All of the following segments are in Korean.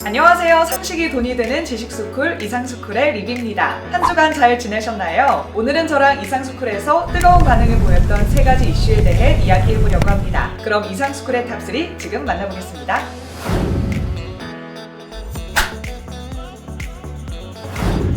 안녕하세요. 상식이 돈이 되는 지식스쿨 이상스쿨의 리비입니다. 한 주간 잘 지내셨나요? 오늘은 저랑 이상스쿨에서 뜨거운 반응을 보였던 3가지 이슈에 대해 이야기해보려고 합니다. 그럼 이상스쿨의 탑3 지금 만나보겠습니다.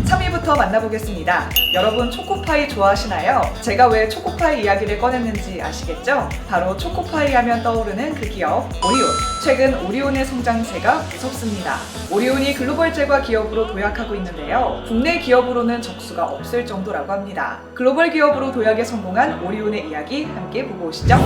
3위부터 만나보겠습니다. 여러분 초코파이 좋아하시나요? 제가 왜 초코파이 이야기를 꺼냈는지 아시겠죠? 바로 초코파이 하면 떠오르는 그 기업 오리온. 최근 오리온의 성장세가 무섭습니다. 오리온이 글로벌 제과 기업으로 도약하고 있는데요. 국내 기업으로는 적수가 없을 정도라고 합니다. 글로벌 기업으로 도약에 성공한 오리온의 이야기 함께 보고 오시죠.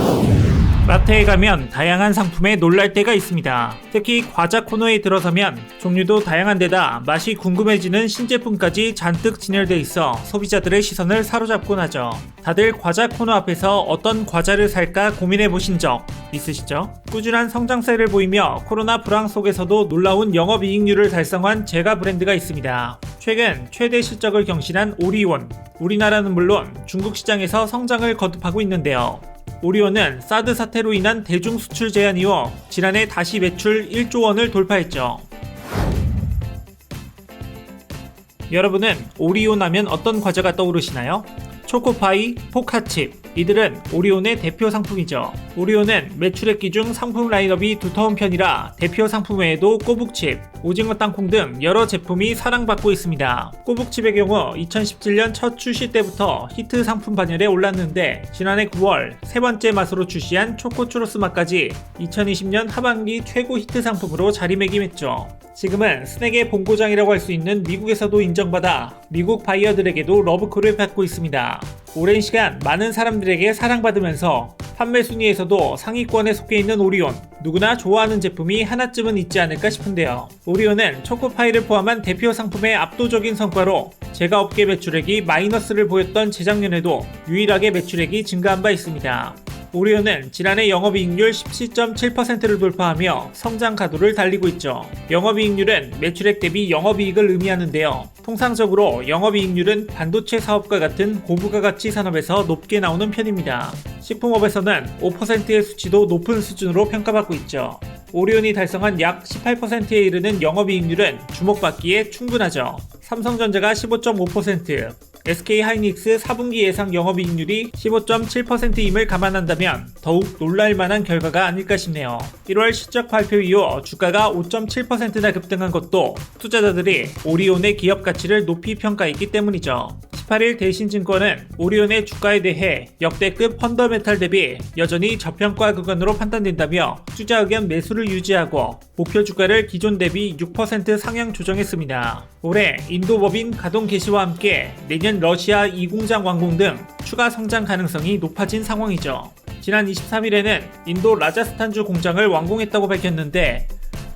마트에 가면 다양한 상품에 놀랄 때가 있습니다. 특히 과자 코너에 들어서면 종류도 다양한 데다 맛이 궁금해지는 신제품까지 잔뜩 진열돼 있어 소비자들의 시선을 사로잡곤 하죠. 다들 과자 코너 앞에서 어떤 과자를 살까 고민해 보신 적 있으시죠? 꾸준한 성장세를 보이며 코로나 불황 속에서도 놀라운 영업이익률을 달성한 제과 브랜드가 있습니다. 최근 최대 실적을 경신한 오리온. 우리나라는 물론 중국 시장에서 성장을 거듭하고 있는데요. 오리온은 사드 사태로 인한 대중 수출 제한 이후 지난해 다시 매출 1조 원을 돌파했죠. 여러분은 오리온 하면 어떤 과자가 떠오르시나요? 초코파이, 포카칩, 이들은 오리온의 대표 상품이죠. 오리온은 매출액 기준 상품 라인업이 두터운 편이라 대표 상품 외에도 꼬북칩, 오징어 땅콩 등 여러 제품이 사랑받고 있습니다. 꼬북칩의 경우 2017년 첫 출시 때부터 히트 상품 반열에 올랐는데 지난해 9월 세 번째 맛으로 출시한 초코추로스 맛까지 2020년 하반기 최고 히트 상품으로 자리매김했죠. 지금은 스낵의 본고장이라고 할 수 있는 미국에서도 인정받아 미국 바이어들에게도 러브콜을 받고 있습니다. 오랜 시간 많은 사람들에게 사랑받으면서 판매 순위에서도 상위권에 속해 있는 오리온. 누구나 좋아하는 제품이 하나쯤은 있지 않을까 싶은데요. 오리온은 초코파이를 포함한 대표 상품의 압도적인 성과로 제과업계 매출액이 마이너스를 보였던 재작년에도 유일하게 매출액이 증가한 바 있습니다. 오리온은 지난해 영업이익률 17.7%를 돌파하며 성장 가도를 달리고 있죠. 영업이익률은 매출액 대비 영업이익을 의미하는데요. 통상적으로 영업이익률은 반도체 사업과 같은 고부가가치 산업에서 높게 나오는 편입니다. 식품업에서는 5%의 수치도 높은 수준으로 평가받고 있죠. 오리온이 달성한 약 18%에 이르는 영업이익률은 주목받기에 충분하죠. 삼성전자가 15.5%, SK하이닉스 4분기 예상 영업이익률이 15.7%임을 감안한다면 더욱 놀랄만한 결과가 아닐까 싶네요. 1월 실적 발표 이후 주가가 5.7%나 급등한 것도 투자자들이 오리온의 기업 가치를 높이 평가했기 때문이죠. 18일 대신증권은 오리온의 주가에 대해 역대급 펀더멘탈 대비 여전히 저평가 구간으로 판단된다며 투자 의견 매수를 유지하고 목표 주가를 기존 대비 6% 상향 조정했습니다. 올해 인도 법인 가동 개시와 함께 내년 러시아 2공장 완공 등 추가 성장 가능성이 높아진 상황이죠. 지난 23일에는 인도 라자스탄주 공장을 완공했다고 밝혔는데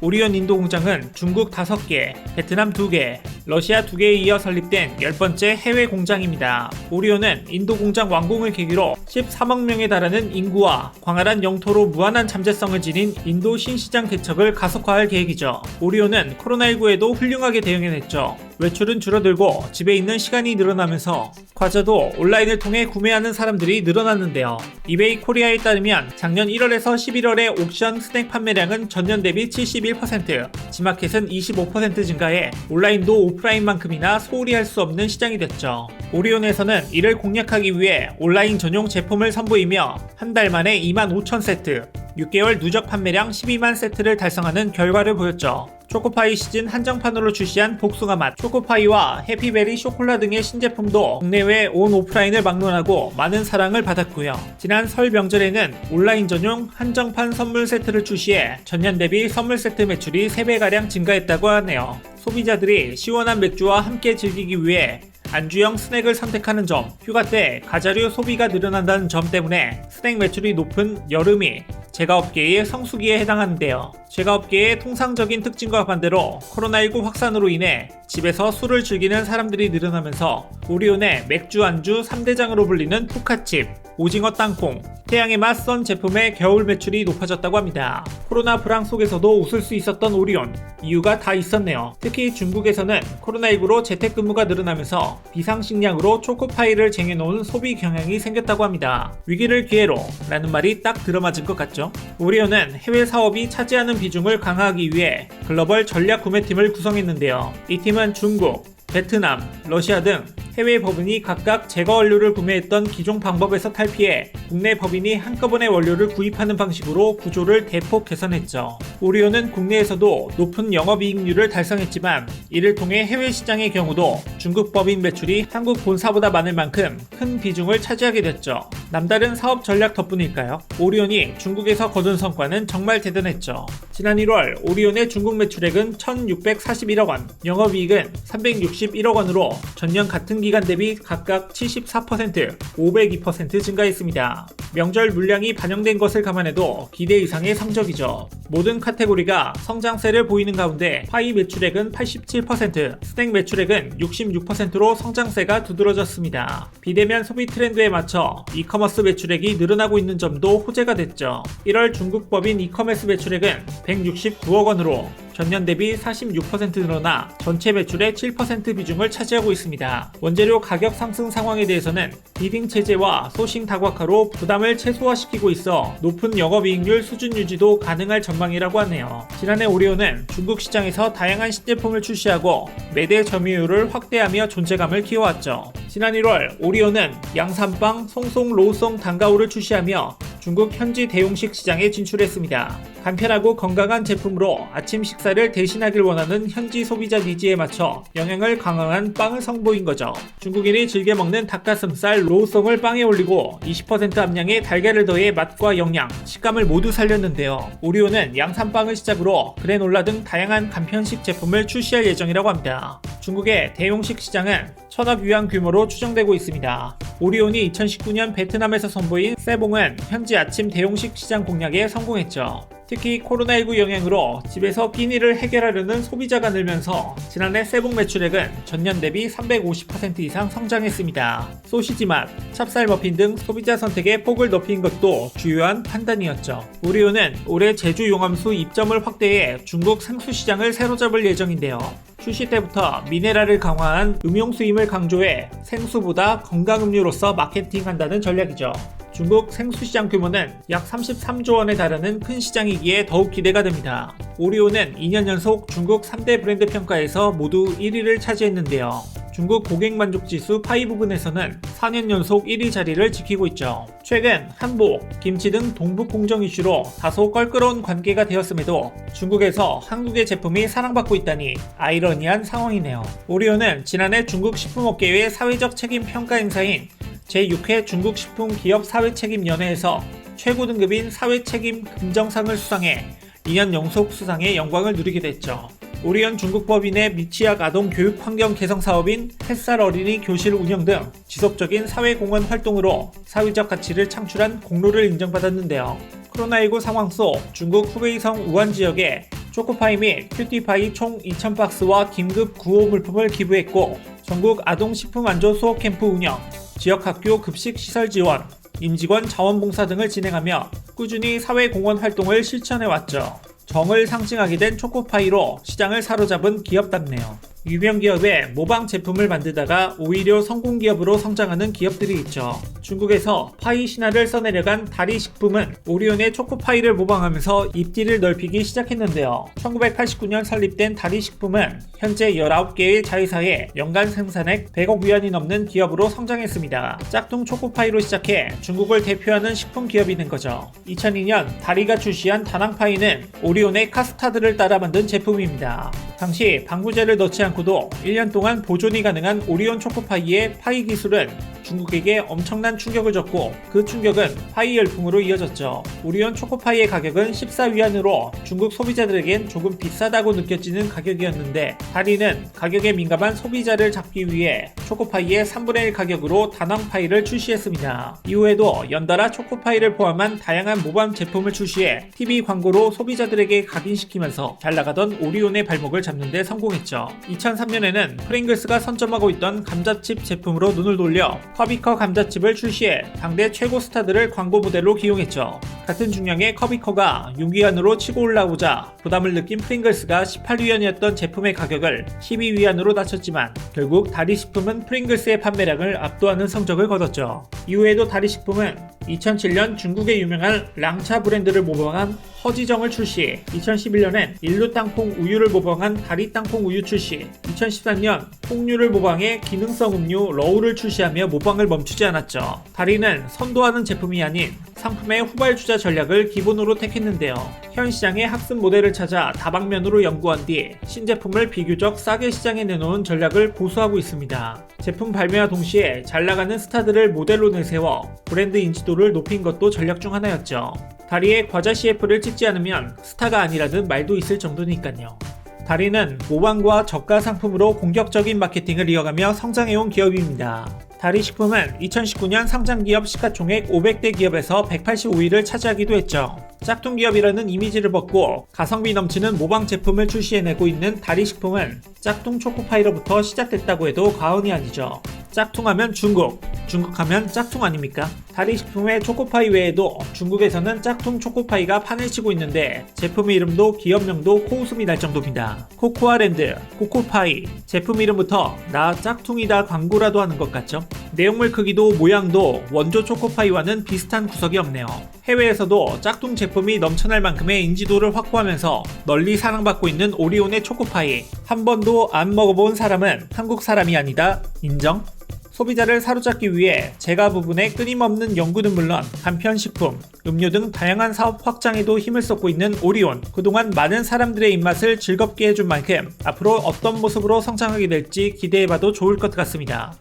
오리온 인도 공장은 중국 5개, 베트남 2개, 러시아 2개에 이어 설립된 10번째 해외 공장입니다. 오리온은 인도 공장 완공을 계기로 13억 명에 달하는 인구와 광활한 영토로 무한한 잠재성을 지닌 인도 신시장 개척을 가속화할 계획이죠. 오리온은 코로나19에도 훌륭하게 대응해냈죠. 외출은 줄어들고 집에 있는 시간이 늘어나면서 과자도 온라인을 통해 구매하는 사람들이 늘어났는데요. 이베이 코리아에 따르면 작년 1월에서 11월의 옥션 스낵 판매량은 전년 대비 71%, 지마켓은 25% 증가해 온라인도 오프라인만큼이나 소홀히 할 수 없는 시장이 됐죠. 오리온에서는 이를 공략하기 위해 온라인 전용 제품을 선보이며 한 달 만에 25,000세트, 6개월 누적 판매량 12만 세트를 달성하는 결과를 보였죠. 초코파이 시즌 한정판으로 출시한 복숭아 맛, 초코파이와 해피베리 쇼콜라 등의 신제품도 국내외 온 오프라인을 막론하고 많은 사랑을 받았고요. 지난 설 명절에는 온라인 전용 한정판 선물 세트를 출시해 전년 대비 선물 세트 매출이 3배가량 증가했다고 하네요. 소비자들이 시원한 맥주와 함께 즐기기 위해 안주형 스낵을 선택하는 점, 휴가 때 과자류 소비가 늘어난다는 점 때문에 스낵 매출이 높은 여름이 제과업계의 성수기에 해당하는데요. 제과업계의 통상적인 특징과 반대로 코로나19 확산으로 인해 집에서 술을 즐기는 사람들이 늘어나면서 오리온의 맥주 안주 3대장으로 불리는 포카칩, 오징어 땅콩, 태양의 맛 썬 제품의 겨울 매출이 높아졌다고 합니다. 코로나 불황 속에서도 웃을 수 있었던 오리온, 이유가 다 있었네요. 특히 중국에서는 코로나19로 재택근무가 늘어나면서 비상식량으로 초코파이를 쟁여놓은 소비 경향이 생겼다고 합니다. 위기를 기회로 라는 말이 딱 들어맞은 것 같죠? 오리온은 해외 사업이 차지하는 비중을 강화하기 위해 글로벌 전략 구매팀을 구성했는데요. 이 팀은 중국, 베트남, 러시아 등 해외 법인이 각각 제거 원료를 구매했던 기존 방법에서 탈피해 국내 법인이 한꺼번에 원료를 구입하는 방식으로 구조를 대폭 개선했죠. 오리온은 국내에서도 높은 영업이익률을 달성했지만 이를 통해 해외 시장의 경우도 중국 법인 매출이 한국 본사보다 많을 만큼 큰 비중을 차지하게 됐죠. 남다른 사업 전략 덕분일까요? 오리온이 중국에서 거둔 성과는 정말 대단했죠. 지난 1월 오리온의 중국 매출액은 1,641억 원, 영업이익은 361억 원으로 전년 같은 기간 대비 각각 74%, 502% 증가했습니다. 명절 물량이 반영된 것을 감안해도 기대 이상의 성적이죠. 모든 카테고리가 성장세를 보이는 가운데 파이 매출액은 87%, 스낵 매출액은 66%로 성장세가 두드러졌습니다. 비대면 소비 트렌드에 맞춰 이커머스 매출액이 늘어나고 있는 점도 호재가 됐죠. 1월 중국 법인 이커머스 매출액은 169억 원으로 전년 대비 46% 늘어나 전체 매출의 7% 비중을 차지하고 있습니다. 원재료 가격 상승 상황에 대해서는 비딩 체제와 소싱 다각화로 부담을 최소화시키고 있어 높은 영업이익률 수준 유지도 가능할 전망이라고 하네요. 지난해 오리온은 중국 시장에서 다양한 신제품을 출시하고 매대 점유율을 확대하며 존재감을 키워왔죠. 지난 1월 오리온은 양산빵 송송 로우송 단가오를 출시하며 중국 현지 대용식 시장에 진출했습니다. 간편하고 건강한 제품으로 아침 식사를 대신하길 원하는 현지 소비자 니즈에 맞춰 영양을 강화한 빵을 선보인 거죠. 중국인이 즐겨 먹는 닭가슴살 로우송을 빵에 올리고 20% 함량의 달걀을 더해 맛과 영양, 식감을 모두 살렸는데요. 오리온은 양산빵을 시작으로 그래놀라 등 다양한 간편식 제품을 출시할 예정이라고 합니다. 중국의 대용식 시장은 1,000억 위안 규모로 추정되고 있습니다. 오리온이 2019년 베트남에서 선보인 세봉은 현지 아침 대용식 시장 공략에 성공했죠. 특히 코로나19 영향으로 집에서 끼니를 해결하려는 소비자가 늘면서 지난해 세봉 매출액은 전년 대비 350% 이상 성장했습니다. 소시지 맛, 찹쌀 머핀 등 소비자 선택의 폭을 높인 것도 주요한 판단이었죠. 오리온은 올해 제주 용암수 입점을 확대해 중국 생수 시장을 새로잡을 예정인데요. 출시 때부터 미네랄을 강화한 음용수임을 강조해 생수보다 건강음료로서 마케팅한다는 전략이죠. 중국 생수시장 규모는 약 33조 원에 달하는 큰 시장이기에 더욱 기대가 됩니다. 오리온은 2년 연속 중국 3대 브랜드 평가에서 모두 1위를 차지했는데요. 중국 고객 만족 지수 파이 부분에서는 4년 연속 1위 자리를 지키고 있죠. 최근 한복, 김치 등 동북 공정 이슈로 다소 껄끄러운 관계가 되었음에도 중국에서 한국의 제품이 사랑받고 있다니 아이러니한 상황이네요. 오리온은 지난해 중국 식품업계의 사회적 책임 평가 행사인 제6회 중국식품기업사회책임연회에서 최고 등급인 사회책임 금정상을 수상해 2년 연속 수상의 영광을 누리게 됐죠. 오리온 중국법인의 미취학 아동 교육 환경 개선 사업인 햇살 어린이 교실 운영 등 지속적인 사회공헌 활동으로 사회적 가치를 창출한 공로를 인정받았는데요. 코로나19 상황 속 중국 후베이성 우한 지역에 초코파이 및 큐티파이 총 2,000박스와 긴급 구호 물품을 기부했고 전국 아동식품안조 수업 캠프 운영, 지역학교 급식 시설 지원, 임직원 자원봉사 등을 진행하며 꾸준히 사회공헌 활동을 실천해왔죠. 정을 상징하게 된 초코파이로 시장을 사로잡은 기업답네요. 유명 기업의 모방 제품을 만들다가 오히려 성공 기업으로 성장하는 기업들이 있죠. 중국에서 파이 신화를 써내려간 다리식품은 오리온의 초코파이를 모방하면서 입지를 넓히기 시작했는데요. 1989년 설립된 다리식품은 현재 19개의 자회사에 연간 생산액 100억 위안이 넘는 기업으로 성장했습니다. 짝퉁 초코파이로 시작해 중국을 대표하는 식품 기업이 된 거죠. 2002년 다리가 출시한 다낭파이는 오리온의 카스타드를 따라 만든 제품입니다. 당시 방부제를 넣지 않고도 1년 동안 보존이 가능한 오리온 초코파이의 파이 기술은 중국에게 엄청난 충격을 줬고 그 충격은 파이 열풍으로 이어졌죠. 오리온 초코파이의 가격은 14위안으로 중국 소비자들에겐 조금 비싸다고 느껴지는 가격이었는데 다리는 가격에 민감한 소비자를 잡기 위해 초코파이의 3분의 1 가격으로 다낭파이를 출시했습니다. 이후에도 연달아 초코파이를 포함한 다양한 모방 제품을 출시해 TV 광고로 소비자들에게 각인시키면서 잘 나가던 오리온의 발목을 잡는 데 성공했죠. 2003년에는 프링글스가 선점하고 있던 감자칩 제품으로 눈을 돌려 커비커 감자칩을 출시해 당대 최고 스타들을 광고 모델로 기용했죠. 같은 중량의 커비커가 6위안으로 치고 올라오자 부담을 느낀 프링글스가 18위안이었던 제품의 가격을 12위안으로 낮췄지만 결국 다리식품은 프링글스의 판매량을 압도하는 성적을 거뒀죠. 이후에도 다리식품은 2007년 중국의 유명한 랑차 브랜드를 모방한 허지정을 출시, 2011년엔 일루 땅콩 우유를 모방한 다리 땅콩 우유 출시, 2013년 콩류를 모방해 기능성 음료 러우를 출시하며 모방을 멈추지 않았죠. 다리는 선도하는 제품이 아닌 상품의 후발주자 전략을 기본으로 택했는데요. 현 시장의 학습 모델을 찾아 다방면으로 연구한 뒤 신제품을 비교적 싸게 시장에 내놓은 전략을 고수하고 있습니다. 제품 발매와 동시에 잘나가는 스타들을 모델로 내세워 브랜드 인지도를 높인 것도 전략 중 하나였죠. 다리의 과자 CF를 찍지 않으면 스타가 아니라는 말도 있을 정도니까요. 다리는 모방과 저가 상품으로 공격적인 마케팅을 이어가며 성장해온 기업입니다. 다리식품은 2019년 상장기업 시가총액 500대 기업에서 185위를 차지하기도 했죠. 짝퉁 기업이라는 이미지를 벗고 가성비 넘치는 모방 제품을 출시해내고 있는 다리식품은 짝퉁 초코파이로부터 시작됐다고 해도 과언이 아니죠. 짝퉁하면 중국, 중국하면 짝퉁 아닙니까? 다리식품의 초코파이 외에도 중국에서는 짝퉁 초코파이가 판을 치고 있는데 제품 이름도 기업명도 코웃음이 날 정도입니다. 코코아랜드, 코코파이, 제품 이름부터 나 짝퉁이다 광고라도 하는 것 같죠? 내용물 크기도 모양도 원조 초코파이와는 비슷한 구석이 없네요. 해외에서도 짝퉁 제품이 넘쳐날 만큼의 인지도를 확보하면서 널리 사랑받고 있는 오리온의 초코파이. 한 번도 안 먹어본 사람은 한국 사람이 아니다. 인정? 소비자를 사로잡기 위해 제가 부분의 끊임없는 연구는 물론 간편식품, 음료 등 다양한 사업 확장에도 힘을 쏟고 있는 오리온. 그동안 많은 사람들의 입맛을 즐겁게 해준 만큼 앞으로 어떤 모습으로 성장하게 될지 기대해봐도 좋을 것 같습니다.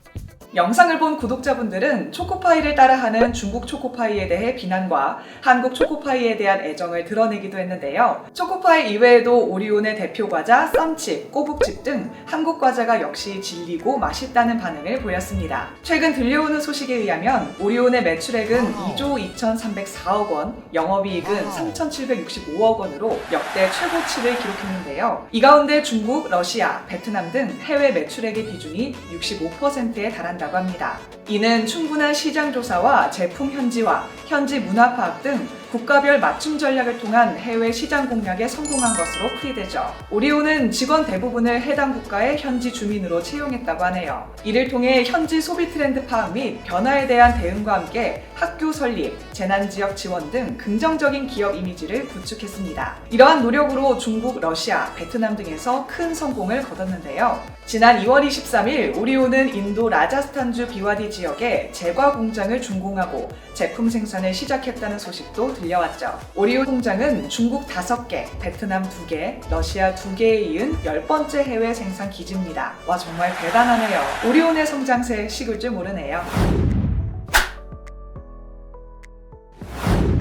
영상을 본 구독자분들은 초코파이를 따라하는 중국 초코파이에 대해 비난과 한국 초코파이에 대한 애정을 드러내기도 했는데요. 초코파이 이외에도 오리온의 대표 과자 썬칩, 꼬북칩 등 한국 과자가 역시 질리고 맛있다는 반응을 보였습니다. 최근 들려오는 소식에 의하면 오리온의 매출액은 2조 2,304억 원, 영업이익은 3,765억 원으로 역대 최고치를 기록했는데요. 이 가운데 중국, 러시아, 베트남 등 해외 매출액의 비중이 65%에 달한다. 다고 합니다. 이는 충분한 시장 조사와 제품 현지화, 현지 문화 파악 등 국가별 맞춤 전략을 통한 해외 시장 공략에 성공한 것으로 풀이되죠. 오리온은 직원 대부분을 해당 국가의 현지 주민으로 채용했다고 하네요. 이를 통해 현지 소비 트렌드 파악 및 변화에 대한 대응과 함께 학교 설립, 재난지역 지원 등 긍정적인 기업 이미지를 구축했습니다. 이러한 노력으로 중국, 러시아, 베트남 등에서 큰 성공을 거뒀는데요. 지난 2월 23일 오리온은 인도 라자스탄주 비와디 지역에 제과 공장을 준공하고 제품 생산을 시작했다는 소식도 들려왔죠. 오리온 공장은 중국 5개, 베트남 2개, 러시아 2개에 이은 10번째 해외 생산 기지입니다. 와, 정말 대단하네요. 오리온의 성장세 식을 줄 모르네요.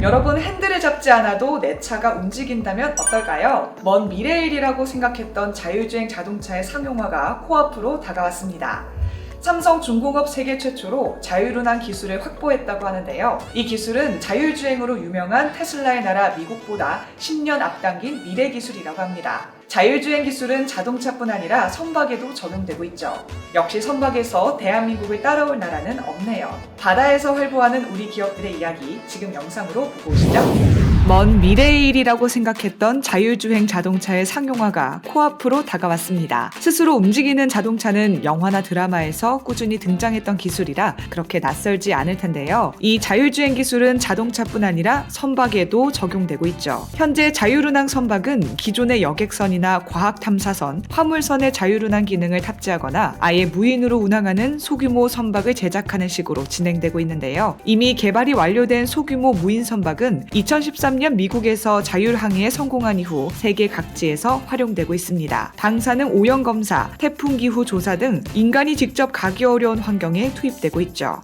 여러분, 핸들을 잡지 않아도 내 차가 움직인다면 어떨까요? 먼 미래일이라고 생각했던 자율주행 자동차의 상용화가 코앞으로 다가왔습니다. 삼성 중공업 세계 최초로 자율운항 기술을 확보했다고 하는데요. 이 기술은 자율주행으로 유명한 테슬라의 나라 미국보다 10년 앞당긴 미래 기술이라고 합니다. 자율주행 기술은 자동차뿐 아니라 선박에도 적용되고 있죠. 역시 선박에서 대한민국을 따라올 나라는 없네요. 바다에서 활보하는 우리 기업들의 이야기 지금 영상으로 보고 오시죠. 먼 미래의 일이라고 생각했던 자율주행 자동차의 상용화가 코앞으로 다가왔습니다. 스스로 움직이는 자동차는 영화나 드라마에서 꾸준히 등장했던 기술이라 그렇게 낯설지 않을 텐데요. 이 자율주행 기술은 자동차뿐 아니라 선박에도 적용되고 있죠. 현재 자율운항 선박은 기존의 여객선이나 과학탐사선, 화물선의 자율운항 기능을 탑재하거나 아예 무인으로 운항하는 소규모 선박을 제작하는 식으로 진행되고 있는데요. 이미 개발이 완료된 소규모 무인 선박은 2013년 미국에서 자율항해에 성공한 이후 세계 각지에서 활용되고 있습니다. 방사능 오염 검사, 태풍 기후 조사 등 인간이 직접 가기 어려운 환경에 투입되고 있죠.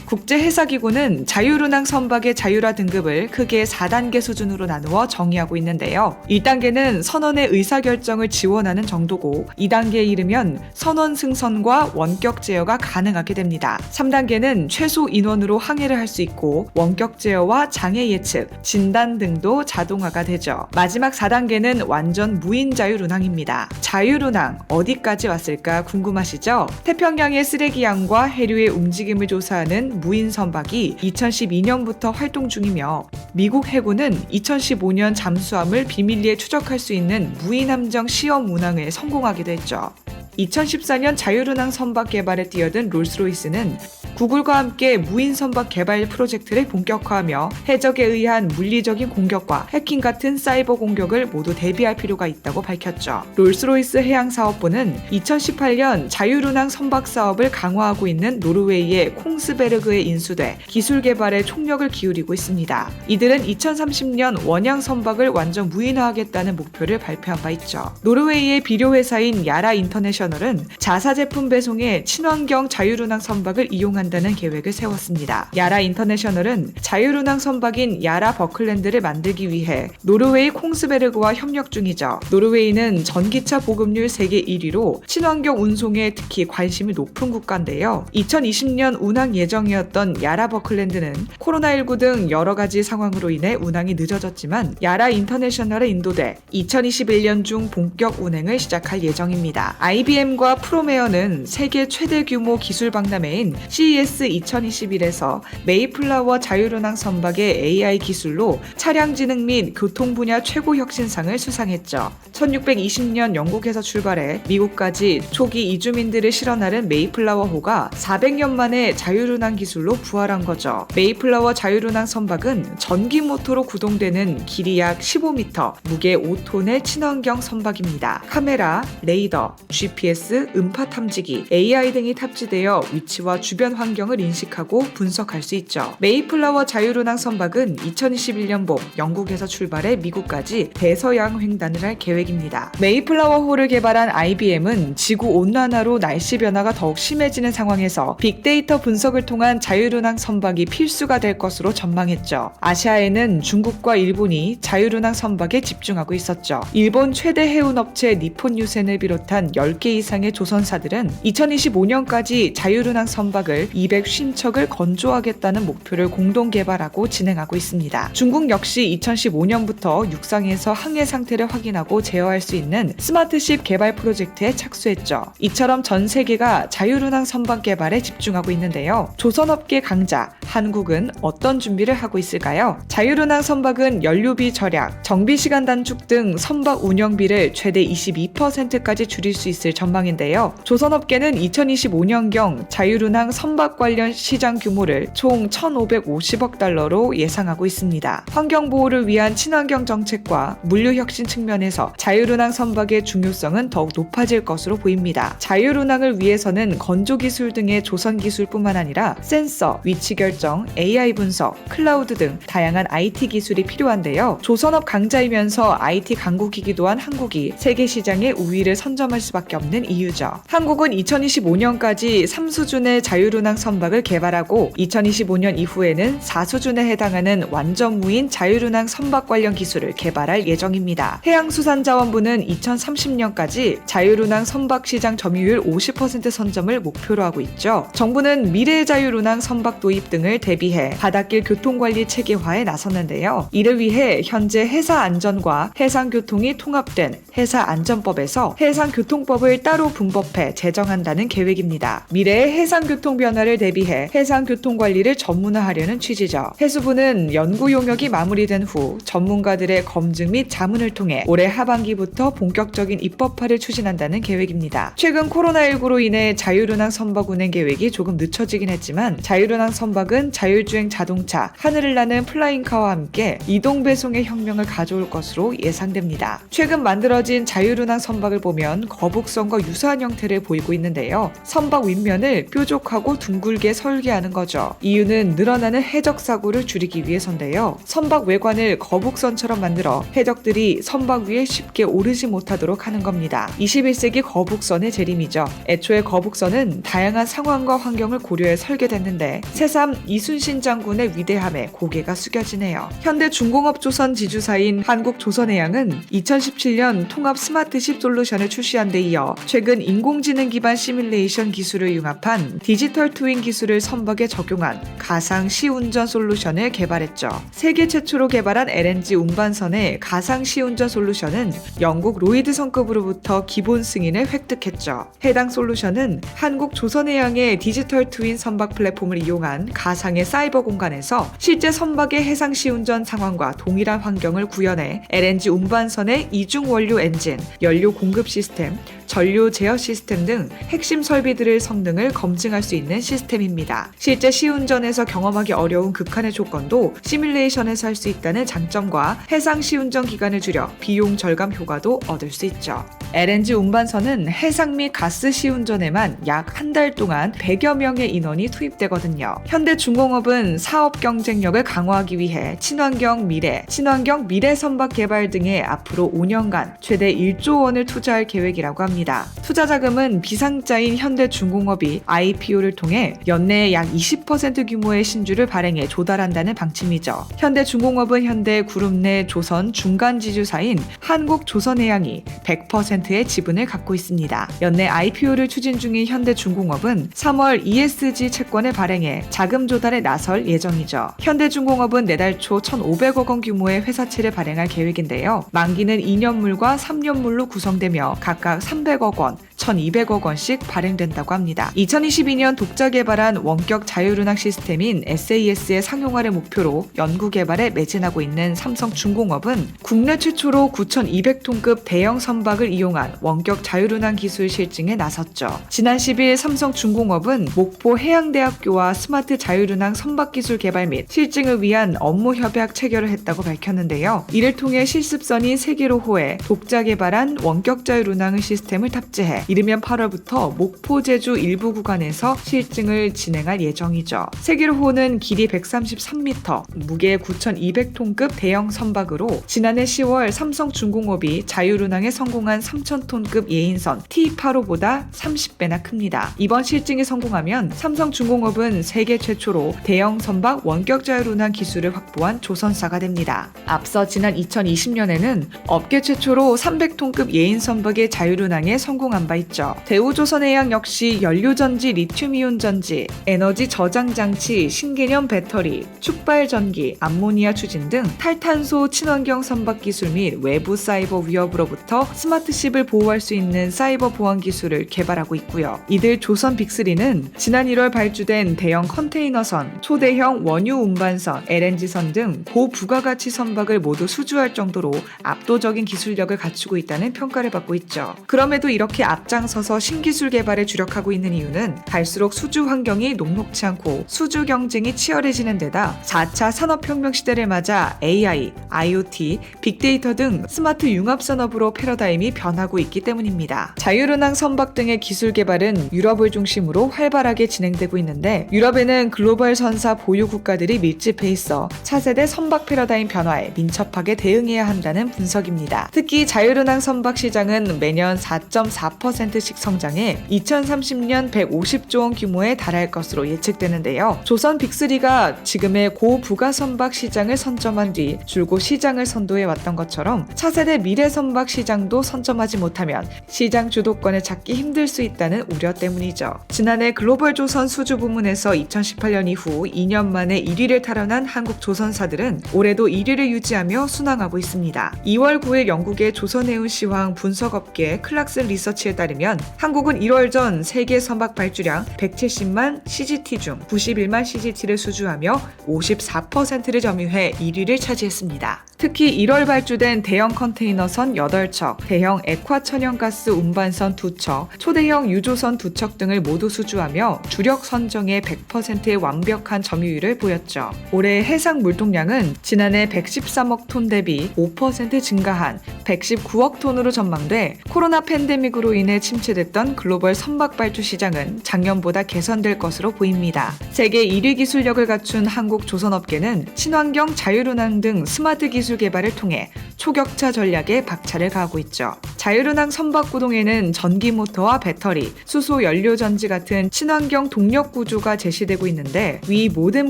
국제해사기구는 자율운항 선박의 자율화 등급을 크게 4단계 수준으로 나누어 정의하고 있는데요. 1단계는 선원의 의사결정을 지원하는 정도고 2단계에 이르면 선원 승선과 원격 제어가 가능하게 됩니다. 3단계는 최소 인원으로 항해를 할 수 있고 원격 제어와 장애 예측, 진단 등도 자동화가 되죠. 마지막 4단계는 완전 무인 자율운항입니다. 자율운항 어디까지 왔을까 궁금하시죠? 태평양의 쓰레기양과 해류의 움직임을 조사하는 무인 선박이 2012년부터 활동 중이며 미국 해군은 2015년 잠수함을 비밀리에 추적할 수 있는 무인 함정 시험 운항에 성공하기도 했죠. 2014년 자율운항 선박 개발에 뛰어든 롤스로이스는 구글과 함께 무인 선박 개발 프로젝트를 본격화하며 해적에 의한 물리적인 공격과 해킹 같은 사이버 공격을 모두 대비할 필요가 있다고 밝혔죠. 롤스로이스 해양사업부는 2018년 자율운항 선박 사업을 강화하고 있는 노르웨이의 콩스베르그에 인수돼 기술 개발에 총력을 기울이고 있습니다. 이들은 2030년 원양 선박을 완전 무인화하겠다는 목표를 발표한 바 있죠. 노르웨이의 비료회사인 야라 인터내셔널은 자사 제품 배송에 친환경 자율운항 선박을 이용한다는 계획을 세웠습니다. 야라 인터내셔널은 자율운항 선박인 야라 버클랜드를 만들기 위해 노르웨이 콩스베르그와 협력 중이죠. 노르웨이는 전기차 보급률 세계 1위로 친환경 운송에 특히 관심이 높은 국가인데요. 2020년 운항 예정이었던 야라 버클랜드는 코로나19 등 여러 가지 상황으로 인해 운항이 늦어졌지만 야라 인터내셔널에 인도돼 2021년 중 본격 운행을 시작할 예정입니다. IBM과 프로메어는 세계 최대 규모 기술 박람회인 CES 2021에서 메이플라워 자율운항 선박의 AI 기술로 차량 지능 및 교통 분야 최고 혁신상을 수상했죠. 1620년 영국에서 출발해 미국까지 초기 이주민들을 실어 나른 메이플라워호가 400년 만에 자율운항 기술로 부활한 거죠. 메이플라워 자율운항 선박은 전기 모터로 구동되는 길이 약 15m, 무게 5톤의 친환경 선박입니다. 카메라, 레이더, GPS, 음파 탐지기, AI 등이 탑재되어 위치와 주변 환경을 인식하고 분석할 수 있죠. 메이플라워 자율운항 선박은 2021년 봄 영국에서 출발해 미국까지 대서양 횡단을 할 계획입니다. 메이플라워호를 개발한 IBM은 지구 온난화로 날씨 변화가 더욱 심해지는 상황에서 빅데이터 분석을 통한 자율운항 선박이 필수가 될 것으로 전망했죠. 아시아에는 중국과 일본이 자율운항 선박에 집중하고 있었죠. 일본 최대 해운업체 니폰 유센을 비롯한 10개 이상의 조선사들은 2025년까지 자율운항 선박을 250척을 건조하겠다는 목표를 공동 개발하고 진행하고 있습니다. 중국 역시 2015년부터 육상에서 항해 상태를 확인하고 제어할 수 있는 스마트십 개발 프로젝트에 착수했죠. 이처럼 전 세계가 자율운항 선박 개발에 집중하고 있는데요. 조선업계 강자 한국은 어떤 준비를 하고 있을까요? 자율운항 선박은 연료비 절약, 정비시간 단축 등 선박 운영비를 최대 22%까지 줄일 수 있을 전망인데요. 조선업계는 2025년경 자율운항 선박 관련 시장 규모를 총 1,550억 달러로 예상하고 있습니다. 환경보호를 위한 친환경 정책과 물류혁신 측면에서 자율운항 선박의 중요성은 더욱 높아질 것으로 보입니다. 자율운항을 위해서는 건조기술 등의 조선기술뿐만 아니라 센서, 위치 결정, AI 분석, 클라우드 등 다양한 IT 기술이 필요한데요. 조선업 강자이면서 IT 강국이기도 한 한국이 세계 시장의 우위를 선점할 수밖에 없는 이유죠. 한국은 2025년까지 3수준의 자율운항 선박을 개발하고 2025년 이후에는 4수준에 해당하는 완전 무인 자율운항 선박 관련 기술을 개발할 예정입니다. 해양수산자원부는 2030년까지 자율운항 선박 시장 점유율 50% 선점을 목표로 하고 있죠. 정부는 미래 자율운항 선박 도입 등을 대비해 바닷길 교통관리 체계화에 나섰는데요. 이를 위해 현재 해사안전과 해상교통이 통합된 해사안전법에서 해상교통법을 따로 분법해 제정한다는 계획입니다. 미래의 해상교통 변화를 대비해 해상교통관리를 전문화하려는 취지죠. 해수부는 연구 용역이 마무리된 후 전문가들의 검증 및 자문을 통해 올해 하반기부터 본격적인 입법화를 추진한다는 계획입니다. 최근 코로나19로 인해 자율운항 선박 운행 계획이 조금 늦춰지긴 했지만 자율운항 선박은 자율주행 자동차, 하늘을 나는 플라잉카와 함께 이동 배송의 혁명을 가져올 것으로 예상됩니다. 최근 만들어진 자율운항 선박을 보면 거북선과 유사한 형태를 보이고 있는데요. 선박 윗면을 뾰족하고 둥글게 설계하는 거죠. 이유는 늘어나는 해적 사고를 줄이기 위해서인데요. 선박 외관을 거북선처럼 만들어 해적들이 선박 위에 쉽게 오르지 못하도록 하는 겁니다. 21세기 거북선의 재림이죠. 애초에 거북선은 다양한 상황과 환경을 고려해 설계됐는데 새삼 이순신 장군의 위대함에 고개가 숙여지네요. 현대중공업조선 지주사인 한국조선해양은 2017년 통합 스마트십 솔루션을 출시한 데 이어 최근 인공지능 기반 시뮬레이션 기술을 융합한 디지털 트윈 기술을 선박에 적용한 가상 시운전 솔루션을 개발했죠. 세계 최초로 개발한 LNG 운반선의 가상 시운전 솔루션은 영국 로이드 성급으로부터 기본 승인을 획득했죠. 해당 솔루션은 한국조선해양의 디지털 트윈 선박 플랫폼을 이용한 가상의 사이버 공간에서 실제 선박의 해상 시운전 상황과 동일한 환경을 구현해 LNG 운반선의 이중 원료 엔진, 연료 공급 시스템, 전류 제어 시스템 등 핵심 설비들의 성능을 검증할 수 있는 시스템입니다. 실제 시운전에서 경험하기 어려운 극한의 조건도 시뮬레이션에서 할 수 있다는 장점과 해상 시운전 기간을 줄여 비용 절감 효과도 얻을 수 있죠. LNG 운반선은 해상 및 가스 시운전에만 약 한 달 동안 100여 명의 인원이 투입되거든요. 현대중공업은 사업 경쟁력을 강화하기 위해 친환경 미래 선박 개발 등에 앞으로 5년간 최대 1조 원을 투자할 계획이라고 합니다. 투자 자금은 비상자인 현대중공업이 IPO를 통해 연내에 약 20% 규모의 신주를 발행해 조달한다는 방침이죠. 현대중공업은 현대 그룹 내 조선 중간 지주사인 한국조선해양이 100%의 지분을 갖고 있습니다. 연내 IPO를 추진 중인 현대중공업은 3월 ESG 채권을 발행해 자금 조달에 나설 예정이죠. 현대중공업은 내달 초 1,500억 원 규모의 회사채를 발행할 계획인데요. 만기는 2년물과 3년물로 구성되며 각각 300억 원, 1,200억 원씩 발행된다고 합니다. 2022년 독자 개발한 원격 자율운항 시스템인 SAS의 상용화를 목표로 연구 개발에 매진하고 있는 삼성중공업은 국내 최초로 9,200톤급 대형 선박을 이용한 원격 자율운항 기술 실증에 나섰죠. 지난 10일 삼성중공업은 목포 해양대학교와 스마트 자율운항 선박기술 개발 및 실증을 위한 업무 협약 체결을 했다고 밝혔는데요. 이를 통해 실습선인 세계로호에 독자 개발한 원격 자율운항 시스템을 탑재해 이르면 8월부터 목포 제주 일부 구간에서 실증을 진행할 예정이죠. 세계로호는 길이 133m, 무게 9,200톤급 대형 선박으로 지난해 10월 삼성중공업이 자율운항에 성공한 3,000톤급 예인선 T85보다 30배나 큽니다. 이번 실증이 성공하면 삼성중공업은 세계 최초로 대형 선박 원격 자율운항 기술을 확보한 조선사가 됩니다. 앞서 지난 2020년에는 업계 최초로 300톤급 예인 선박의 자율운항에 성공한 바 있죠. 대우조선해양 역시 연료전지, 리튬이온 전지, 에너지 저장 장치, 신개념 배터리, 축발 전기, 암모니아 추진 등 탈탄소 친환경 선박 기술 및 외부 사이버 위협으로부터 스마트십을 보호할 수 있는 사이버 보안 기술을 개발하고 있고요. 이들 조선 빅3는 지난 1월 발주된 대형 컨테이너선, 초대형 원유 운반선, LNG선 등 고부가가치 선박을 모두 수주할 정도로 압도적인 기술력을 갖추고 있다는 평가를 받고 있죠. 그럼에도 이렇게 앞장서서 신기술 개발에 주력하고 있는 이유는 갈수록 수주 환경이 녹록지 않고 수주 경쟁이 치열해지는 데다 4차 산업혁명 시대를 맞아 AI, IoT, 빅데이터 등 스마트 융합산업으로 패러다임이 변하고 있기 때문입니다. 자율운항 선박 등의 기술 개발은 유럽을 중심으로 활발하게 진행되고 있는데 유럽에는 글로벌 선사 보유 국가들이 밀집해 있어 차세대 선박 패러다임 변화에 민첩하게 대응해야 한다는 분석입니다. 특히 자율운항 선박 시장은 매년 4.4%씩 성장해 2030년 150조 원 규모에 달할 것으로 예측되는데요. 조선 빅3가 지금의 고부가 선박 시장을 선점한 뒤 줄곧 시장을 선도해 왔던 것처럼 차세대 미래 선박 시장도 선점하지 못하면 시장 주도권을 찾기 힘들 수 있다는 우려 때문이죠. 지난해 글로벌 조선 수주 부문에서 2018년 이후 2년 만에 1위를 탈환한 한국 조선사들은 올해도 1위를 유지하며 순항하고 있습니다. 2월 9일 영국의 조선해운 시황 분석업계 클락슨 리서치에 따르면 한국은 1월 전 세계 선박 발주량 170만 CGT 중 91만 CGT를 수주하며 54%를 점유해 1위를 차지했습니다. 특히 1월 발주된 대형 컨테이너선 8척, 대형 액화 천연가스 운반선 2척, 초대형 유조선 2척 등을 모두 수주하며 주력 선정에 100%의 완벽한 점유율을 보였죠. 올해 해상 물동량은 지난해 113억 톤 대비 5% 증가한 119억 톤으로 전망돼 코로나 팬데믹으로 인해 침체됐던 글로벌 선박 발주 시장은 작년보다 개선될 것으로 보입니다. 세계 1위 기술력을 갖춘 한국 조선업계는 친환경 자율운항 등 스마트 기술 개발을 통해 초격차 전략에 박차를 가하고 있죠. 자율운항 선박 구동에는 전기 모터와 배터리, 수소 연료 전지 같은 친환경 동력 구조가 제시되고 있는데 위 모든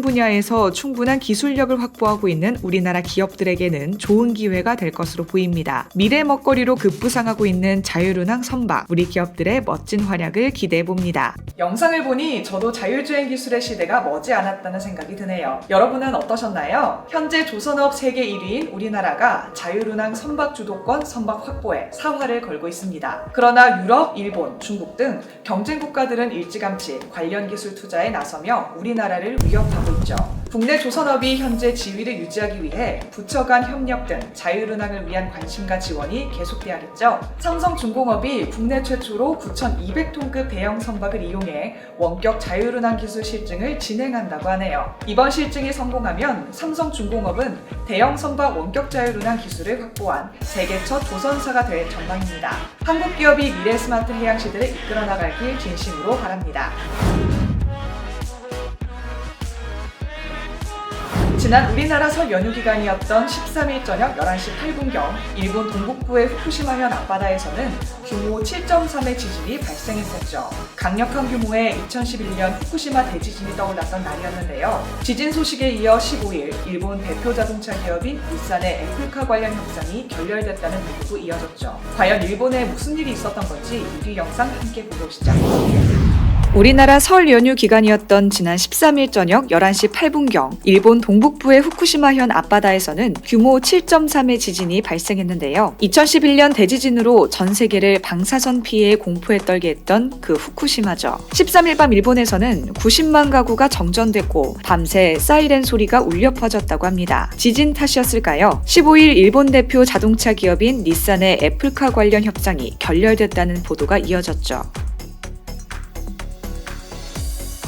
분야에서 충분한 기술력을 확보하고 있는 우리나라 기업들에게는 좋은 기회가 될 것으로 보입니다. 미래 먹거리로 급부상하고 있는 자율운항 선박, 우리 기업들의 멋진 활약을 기대해 봅니다. 영상을 보니 저도 자율주행 기술의 시대가 머지않았다는 생각이 드네요. 여러분은 어떠셨나요? 현재 조선업 세계 1위인 우리나라가 자율운항 선박 주도권, 선박 확보에 사활을 걸고 있습니다. 그러나 유럽, 일본, 중국 등 경쟁 국가들은 일찌감치 관련 기술 투자에 나서며 우리나라를 위협하고 있죠. 국내 조선업이 현재 지위를 유지하기 위해 부처 간 협력 등 자율운항을 위한 관심과 지원이 계속돼야겠죠. 삼성중공업이 국내 최초로 9,200톤급 대형 선박을 이용해 원격 자율운항 기술 실증을 진행한다고 하네요. 이번 실증이 성공하면 삼성중공업은 대형 선박 원격 자율운항 기술을 확보한 세계 첫 조선사가 될 전망입니다. 한국 기업이 미래 스마트 해양 시대를 이끌어 나가길 진심으로 바랍니다. 지난 우리나라 설 연휴 기간이었던 13일 저녁 11시 8분경 일본 동북부의 후쿠시마현 앞바다에서는 규모 7.3의 지진이 발생했었죠. 강력한 규모의 2011년 후쿠시마 대지진이 떠올랐던 날이었는데요. 지진 소식에 이어 15일 일본 대표 자동차 기업인 닛산의 애플카 관련 협상이 결렬됐다는 보도도 이어졌죠. 과연 일본에 무슨 일이 있었던 건지 이 영상 함께 보고 오시죠. 우리나라 설 연휴 기간이었던 지난 13일 저녁 11시 8분경 일본 동북부의 후쿠시마현 앞바다에서는 규모 7.3의 지진이 발생했는데요. 2011년 대지진으로 전 세계를 방사선 피해에 공포에 떨게 했던 그 후쿠시마죠. 13일 밤 일본에서는 90만 가구가 정전됐고 밤새 사이렌 소리가 울려 퍼졌다고 합니다. 지진 탓이었을까요? 15일 일본 대표 자동차 기업인 닛산의 애플카 관련 협상이 결렬됐다는 보도가 이어졌죠.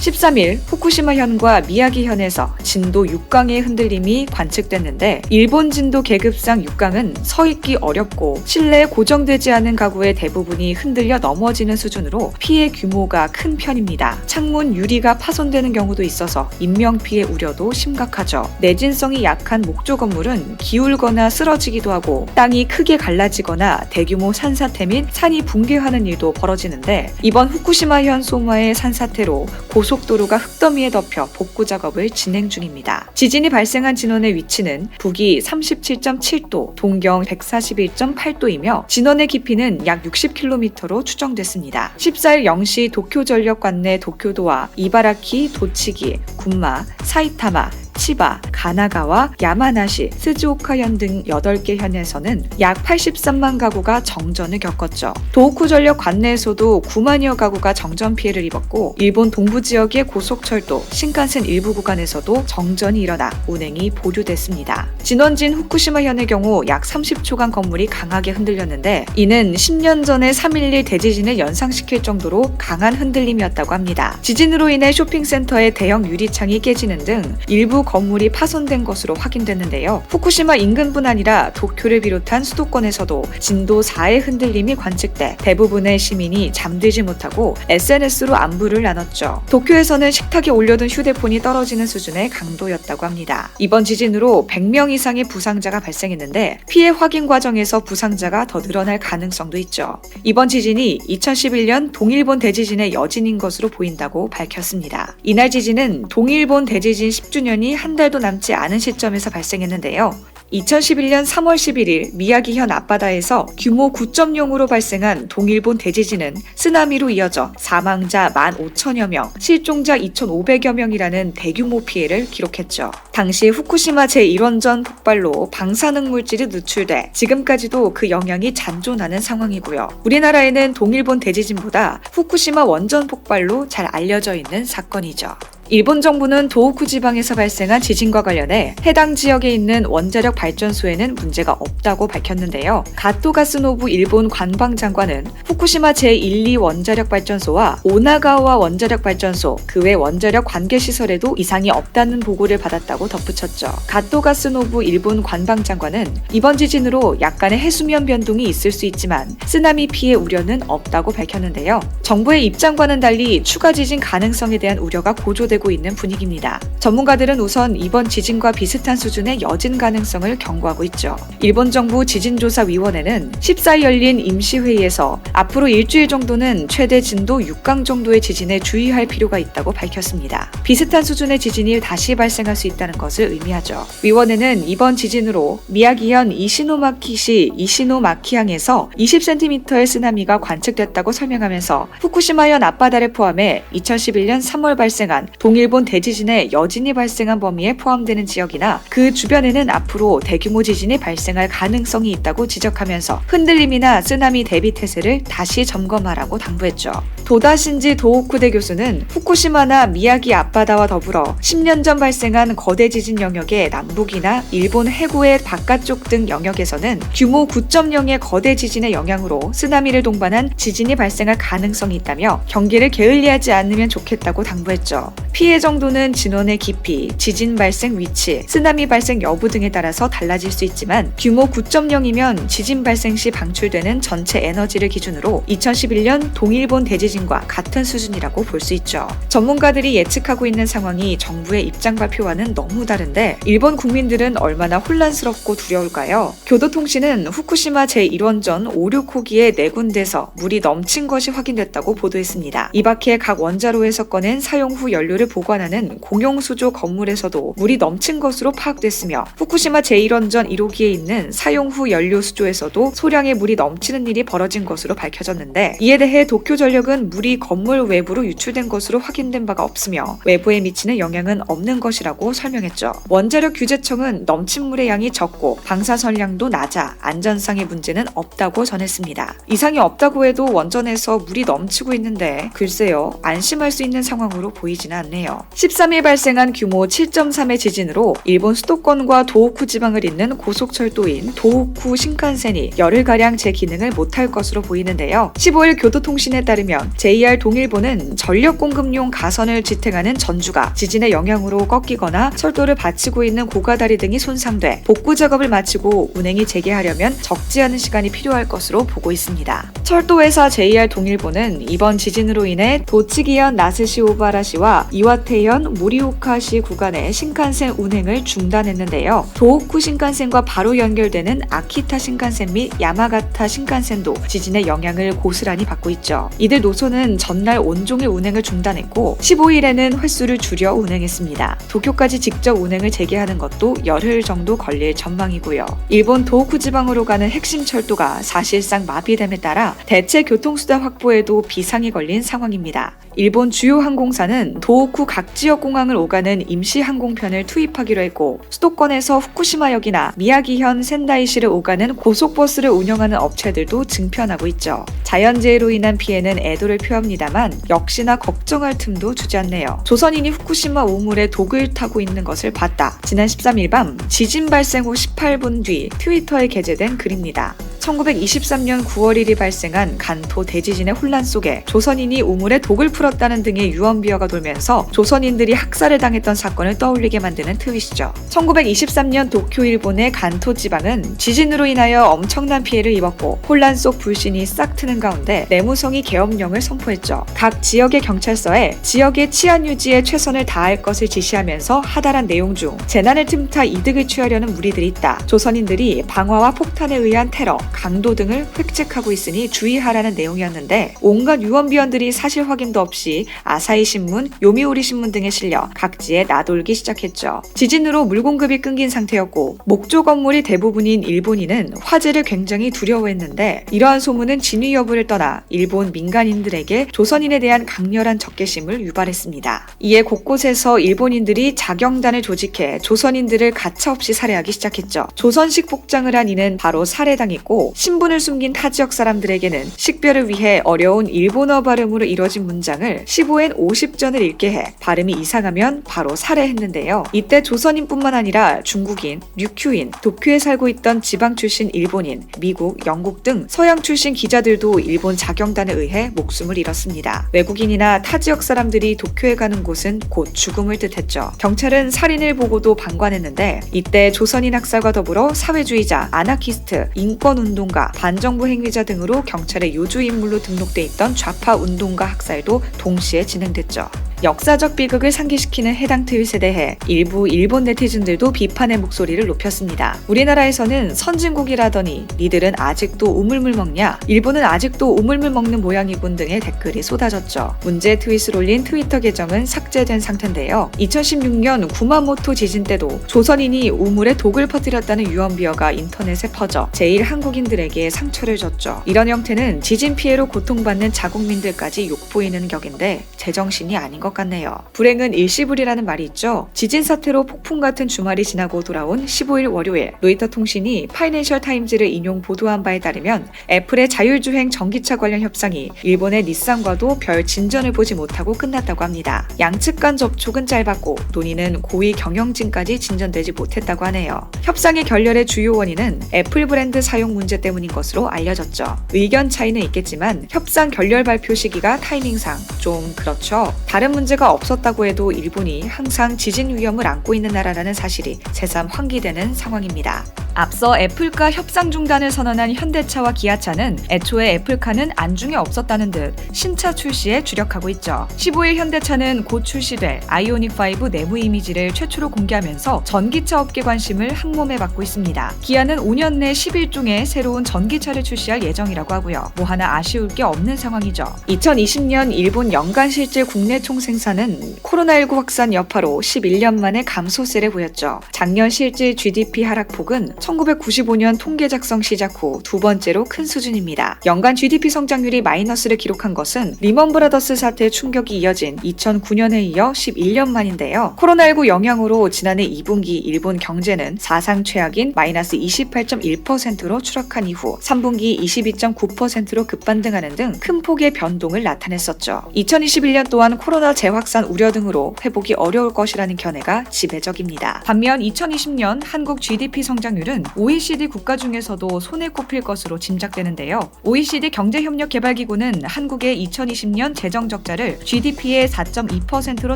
13일 후쿠시마현과 미야기현에서 진도 6강의 흔들림이 관측됐는데 일본 진도 계급상 6강은 서 있기 어렵고 실내에 고정되지 않은 가구의 대부분이 흔들려 넘어지는 수준으로 피해 규모가 큰 편입니다. 창문 유리가 파손되는 경우도 있어서 인명피해 우려도 심각하죠. 내진성이 약한 목조 건물은 기울거나 쓰러지기도 하고 땅이 크게 갈라지거나 대규모 산사태 및 산이 붕괴하는 일도 벌어지는데 이번 후쿠시마현 소마의 산사태로 고속도로가 흙더미에 덮여 복구 작업을 진행 중입니다. 지진이 발생한 진원의 위치는 북위 37.7도, 동경 141.8도이며 진원의 깊이는 약 60km로 추정됐습니다. 14일 0시 도쿄전력 관내 도쿄도와 이바라키, 도치기, 군마, 사이타마, 치바, 가나가와 야마나시, 스즈오카현 등 8개 현에서는 약 83만 가구가 정전을 겪었죠. 도호쿠 전력 관내에서도 9만여 가구가 정전 피해를 입었고 일본 동부 지역의 고속철도, 신칸센 일부 구간에서도 정전이 일어나 운행이 보류됐습니다. 진원진 후쿠시마현의 경우 약 30초간 건물이 강하게 흔들렸는데 이는 10년 전의 3.11 대지진을 연상시킬 정도로 강한 흔들림이었다고 합니다. 지진으로 인해 쇼핑센터의 대형 유리창이 깨지는 등 일부 건물이 파손된 것으로 확인됐는데요. 후쿠시마 인근뿐 아니라 도쿄를 비롯한 수도권에서도 진도 4의 흔들림이 관측돼 대부분의 시민이 잠들지 못하고 SNS로 안부를 나눴죠. 도쿄에서는 식탁에 올려둔 휴대폰이 떨어지는 수준의 강도였다고 합니다. 이번 지진으로 100명 이상의 부상자가 발생했는데 피해 확인 과정에서 부상자가 더 늘어날 가능성도 있죠. 이번 지진이 2011년 동일본 대지진의 여진인 것으로 보인다고 밝혔습니다. 이날 지진은 동일본 대지진 10주년이 한 달도 남지 않은 시점에서 발생했는데요. 2011년 3월 11일 미야기현 앞바다에서 규모 9.0으로 발생한 동일본 대지진은 쓰나미로 이어져 사망자 15,000여 명, 실종자 2,500여 명이라는 대규모 피해를 기록했죠. 당시 후쿠시마 제1원전 폭발로 방사능 물질이 누출돼 지금까지도 그 영향이 잔존하는 상황이고요. 우리나라에는 동일본 대지진보다 후쿠시마 원전 폭발로 잘 알려져 있는 사건이죠. 일본 정부는 도호쿠 지방에서 발생한 지진과 관련해 해당 지역에 있는 원자력 발전소에는 문제가 없다고 밝혔는데요. 가토 가스노부 일본 관방장관은 후쿠시마 제1, 2 원자력 발전소와 오나가와 원자력 발전소, 그 외 원자력 관계 시설에도 이상이 없다는 보고를 받았다고 덧붙였죠. 가토 가스노부 일본 관방장관은 이번 지진으로 약간의 해수면 변동이 있을 수 있지만 쓰나미 피해 우려는 없다고 밝혔는데요. 정부의 입장과는 달리 추가 지진 가능성에 대한 우려가 고조되고 있는 분위기입니다. 전문가들은 우선 이번 지진과 비슷한 수준의 여진 가능성을 경고하고 있죠. 일본 정부 지진조사위원회는 14일 열린 임시회의에서 앞으로 일주일 정도는 최대 진도 6강 정도의 지진에 주의할 필요가 있다고 밝혔습니다. 비슷한 수준의 지진이 다시 발생할 수 있다는 것을 의미하죠. 위원회는 이번 지진으로 미야기현 이시노마키시 이시노마키항에서 20cm의 쓰나미가 관측됐다고 설명하면서 후쿠시마현 앞바다를 포함해 2011년 3월 발생한 동일본 대지진의 여진이 발생한 범위에 포함되는 지역이나 그 주변에는 앞으로 대규모 지진이 발생할 가능성이 있다고 지적하면서 흔들림이나 쓰나미 대비 태세를 다시 점검하라고 당부했죠. 도다 신지 도호쿠대 교수는 후쿠시마나 미야기 앞바다와 더불어 10년 전 발생한 거대 지진 영역의 남북이나 일본 해구의 바깥쪽 등 영역에서는 규모 9.0의 거대 지진의 영향으로 쓰나미를 동반한 지진이 발생할 가능성이 있다며 경계를 게을리하지 않으면 좋겠다고 당부했죠. 피해 정도는 진원의 깊이, 지진 발생 위치, 쓰나미 발생 여부 등에 따라서 달라질 수 있지만 규모 9.0이면 지진 발생 시 방출되는 전체 에너지를 기준으로 2011년 동일본 대지진과 같은 수준이라고 볼 수 있죠. 전문가들이 예측하고 있는 상황이 정부의 입장 발표와는 너무 다른데 일본 국민들은 얼마나 혼란스럽고 두려울까요? 교도통신은 후쿠시마 제1원전 5, 6호기의 4군데서 물이 넘친 것이 확인됐다고 보도했습니다. 이 밖에 각 원자로에서 꺼낸 사용 후 연료를 보관하는 공용수조 건물에서도 물이 넘친 것으로 파악됐으며 후쿠시마 제1원전 1호기에 있는 사용 후 연료 수조에서도 소량의 물이 넘치는 일이 벌어진 것으로 밝혀졌는데 이에 대해 도쿄전력은 물이 건물 외부로 유출된 것으로 확인된 바가 없으며 외부에 미치는 영향은 없는 것이라고 설명했죠. 원자력 규제청은 넘친 물의 양이 적고 방사선량도 낮아 안전상의 문제는 없다고 전했습니다. 이상이 없다고 해도 원전에서 물이 넘치고 있는데 글쎄요, 안심할 수 있는 상황으로 보이지는 않네요. 13일 발생한 규모 7.3의 지진으로 일본 수도권과 도호쿠 지방을 잇는 고속철도인 도호쿠 신칸센이 열흘가량 제 기능을 못할 것으로 보이는데요. 15일 교도통신에 따르면 JR 동일본은 전력 공급용 가선을 지탱하는 전주가 지진의 영향으로 꺾이거나 철도를 받치고 있는 고가다리 등이 손상돼 복구 작업을 마치고 운행이 재개하려면 적지 않은 시간이 필요할 것으로 보고 있습니다. 철도회사 JR 동일본은 이번 지진으로 인해 도치기현 나스시 오바라시와 이와테현 무리오카시 구간의 신칸센 운행을 중단했는데요. 도호쿠 신칸센과 바로 연결되는 아키타 신칸센 및 야마가타 신칸센도 지진의 영향을 고스란히 받고 있죠. 이들 노선은 전날 온종일 운행을 중단했고 15일에는 횟수를 줄여 운행했습니다. 도쿄까지 직접 운행을 재개하는 것도 열흘 정도 걸릴 전망이고요. 일본 도호쿠 지방으로 가는 핵심 철도가 사실상 마비됨에 따라 대체 교통수단 확보에도 비상이 걸린 상황입니다. 일본 주요 항공사는 도호쿠 각 지역 공항을 오가는 임시 항공편을 투입하기로 했고 수도권에서 후쿠시마역이나 미야기현 센다이시를 오가는 고속버스를 운영하는 업체들도 증편하고 있죠. 자연재해로 인한 피해는 애도를 표합니다만 역시나 걱정할 틈도 주지 않네요. 조선인이 후쿠시마 우물에 독을 타고 있는 것을 봤다. 지난 13일 밤 지진 발생 후 18분 뒤 트위터에 게재된 글입니다. 1923년 9월 1일 발생한 간토 대지진의 혼란 속에 조선인이 우물에 독을 풀었다는 등의 유언비어가 돌면서 조선인들이 학살을 당했던 사건을 떠올리게 만드는 트윗이죠. 1923년 도쿄 일본의 간토 지방은 지진으로 인하여 엄청난 피해를 입었고 혼란 속 불신이 싹 트는 가운데 내무성이 계엄령을 선포했죠. 각 지역의 경찰서에 지역의 치안 유지에 최선을 다할 것을 지시하면서 하달한 내용 중 재난을 틈타 이득을 취하려는 무리들이 있다. 조선인들이 방화와 폭탄에 의한 테러, 강도 등을 획책하고 있으니 주의하라는 내용이었는데 온갖 유언비어들이 사실 확인도 없이 아사히 신문, 요미우리 신문 등에 실려 각지에 나돌기 시작했죠. 지진으로 물 공급이 끊긴 상태였고 목조 건물이 대부분인 일본인은 화재를 굉장히 두려워했는데 이러한 소문은 진위 여부를 떠나 일본 민간인들에게 조선인에 대한 강렬한 적개심을 유발했습니다. 이에 곳곳에서 일본인들이 자경단을 조직해 조선인들을 가차없이 살해하기 시작했죠. 조선식 복장을 한 이는 바로 살해당했고 있고 신분을 숨긴 타 지역 사람들에게는 식별을 위해 어려운 일본어 발음으로 이뤄진 문장을 15엔 50전을 읽게 해 발음이 이상하면 바로 살해했는데요. 이때 조선인뿐만 아니라 중국인, 류큐인, 도쿄에 살고 있던 지방 출신 일본인, 미국, 영국 등 서양 출신 기자들도 일본 자경단에 의해 목숨을 잃었습니다. 외국인이나 타 지역 사람들이 도쿄에 가는 곳은 곧 죽음을 뜻했죠. 경찰은 살인을 보고도 방관했는데 이때 조선인 학살과 더불어 사회주의자, 아나키스트, 인권운동가, 반정부 행위자 등으로 경찰의 요주 인물로 등록돼 있던 좌파 운동가 학살도 동시에 진행됐죠. 역사적 비극을 상기시키는 해당 트윗에 대해 일부 일본 네티즌들도 비판의 목소리를 높였습니다. 우리나라에서는 선진국이라더니 니들은 아직도 우물물 먹냐? 일본은 아직도 우물물 먹는 모양이군 등의 댓글이 쏟아졌죠. 문제 트윗을 올린 트위터 계정은 삭제된 상태인데요. 2016년 구마모토 지진 때도 조선인이 우물에 독을 퍼뜨렸다는 유언비어가 인터넷에 퍼져 제1한국인들에게 상처를 줬죠. 이런 형태는 지진 피해로 고통받는 자국민들까지 욕보이는 격인데 제정신이 아닌 것 같네요. 불행은 일시불이라는 말이 있죠. 지진 사태로 폭풍 같은 주말이 지나고 돌아온 15일 월요일, 로이터 통신이 파이낸셜 타임즈를 인용 보도한 바에 따르면 애플의 자율주행 전기차 관련 협상이 일본의 닛산과도 별 진전을 보지 못하고 끝났다고 합니다. 양측 간 접촉은 짧았고 논의는 고위 경영진까지 진전되지 못했다고 하네요. 협상의 결렬의 주요 원인은 애플 브랜드 사용 문제 때문인 것으로 알려졌죠. 의견 차이는 있겠지만 협상 결렬 발표 시기가 타이밍상 좀 그렇죠. 다른 문제가 없었다고 해도 일본이 항상 지진 위험을 안고 있는 나라라는 사실이 새삼 환기되는 상황입니다. 앞서 애플과 협상 중단을 선언한 현대차와 기아차는 애초에 애플카는 안중에 없었다는 듯 신차 출시에 주력하고 있죠. 15일 현대차는 곧 출시될 아이오닉5 내부 이미지를 최초로 공개하면서 전기차 업계 관심을 한몸에 받고 있습니다. 기아는 5년 내 11종의 새로운 전기차를 출시할 예정이라고 하고요. 뭐 하나 아쉬울 게 없는 상황이죠. 2020년 일본 연간 실질 국내 총생산은 코로나19 확산 여파로 11년 만에 감소세를 보였죠. 작년 실질 GDP 하락폭은 1995년 통계 작성 시작 후 두 번째로 큰 수준입니다. 연간 GDP 성장률이 마이너스를 기록한 것은 리먼 브라더스 사태의 충격이 이어진 2009년에 이어 11년 만인데요. 코로나19 영향으로 지난해 2분기 일본 경제는 사상 최악인 마이너스 28.1%로 추락한 이후 3분기 22.9%로 급반등하는 등 큰 폭의 변동을 나타냈었죠. 2021년 또한 코로나 재확산 우려 등으로 회복이 어려울 것이라는 견해가 지배적입니다. 반면 2020년 한국 GDP 성장률은 OECD 국가 중에서도 손에 꼽힐 것으로 짐작되는데요. OECD 경제협력개발기구는 한국의 2020년 재정적자를 GDP의 4.2%로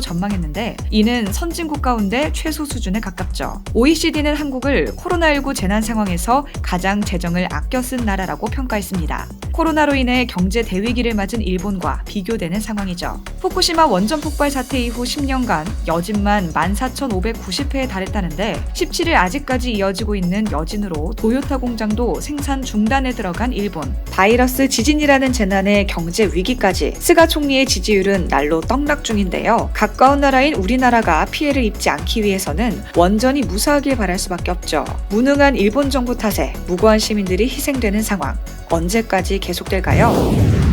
전망했는데 이는 선진국 가운데 최소 수준에 가깝죠. OECD는 한국을 코로나19 재난 상황에서 가장 재정을 아껴 쓴 나라라고 평가했습니다. 코로나로 인해 경제 대위기를 맞은 일본과 비교되는 상황이죠. 후쿠시마 원전 폭발 사태 이후 10년간 여진만 14,590회에 달했다는데 17일 아직까지 이어지고 있는 여진으로 도요타 공장도 생산 중단에 들어간 일본. 바이러스 지진이라는 재난에 경제 위기까지 스가 총리의 지지율은 날로 떡락 중인데요. 가까운 나라인 우리나라가 피해를 입지 않기 위해서는 원전이 무사하길 바랄 수밖에 없죠. 무능한 일본 정부 탓에 무고한 시민들이 희생되는 상황. 언제까지 계속될까요?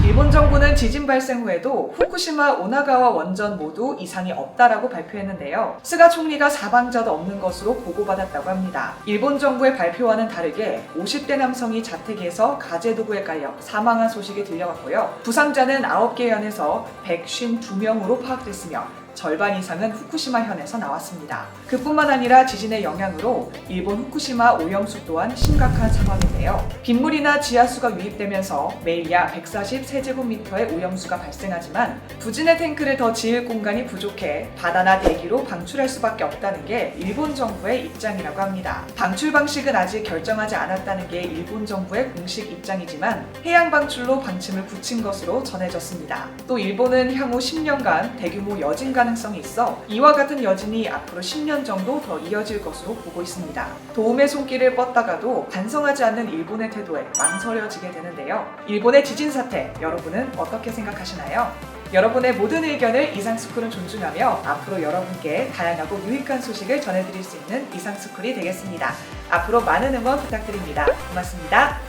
일본 정부는 지진 발생 후에도 후쿠시마 오나가와 원전 모두 이상이 없다라고 발표했는데요. 스가 총리가 사망자도 없는 것으로 보고받았다고 합니다. 일본 정부의 발표와는 다르게 50대 남성이 자택에서 가재도구에 깔려 사망한 소식이 들려왔고요. 부상자는 9개 현에서 152명으로 파악됐으며 절반 이상은 후쿠시마 현에서 나왔습니다. 그뿐만 아니라 지진의 영향으로 일본 후쿠시마 오염수 또한 심각한 상황인데요. 빗물이나 지하수가 유입되면서 매일 약 140세제곱미터의 오염수가 발생하지만 부진의 탱크를 더 지을 공간이 부족해 바다나 대기로 방출할 수밖에 없다는 게 일본 정부의 입장이라고 합니다. 방출 방식은 아직 결정하지 않았다는 게 일본 정부의 공식 입장이지만 해양 방출로 방침을 굳힌 것으로 전해졌습니다. 또 일본은 향후 10년간 대규모 여진 가능성이 있어 이와 같은 여진이 앞으로 10년 정도 더 이어질 것으로 보고 있습니다. 도움의 손길을 뻗다가도 반성하지 않는 일본의 태도에 망설여지게 되는데요. 일본의 지진 사태, 여러분은 어떻게 생각하시나요? 여러분의 모든 의견을 이상스쿨은 존중하며 앞으로 여러분께 다양하고 유익한 소식을 전해드릴 수 있는 이상스쿨이 되겠습니다. 앞으로 많은 응원 부탁드립니다. 고맙습니다.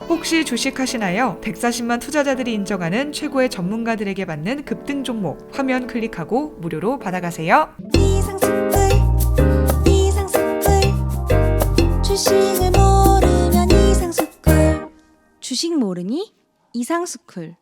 혹시 주식하시나요? 140만 투자자들이 인정하는 최고의 전문가들에게 받는 급등 종목 화면 클릭하고 무료로 받아가세요. 이상스쿨 주식을 모르면 주식 모르니? 이상스쿨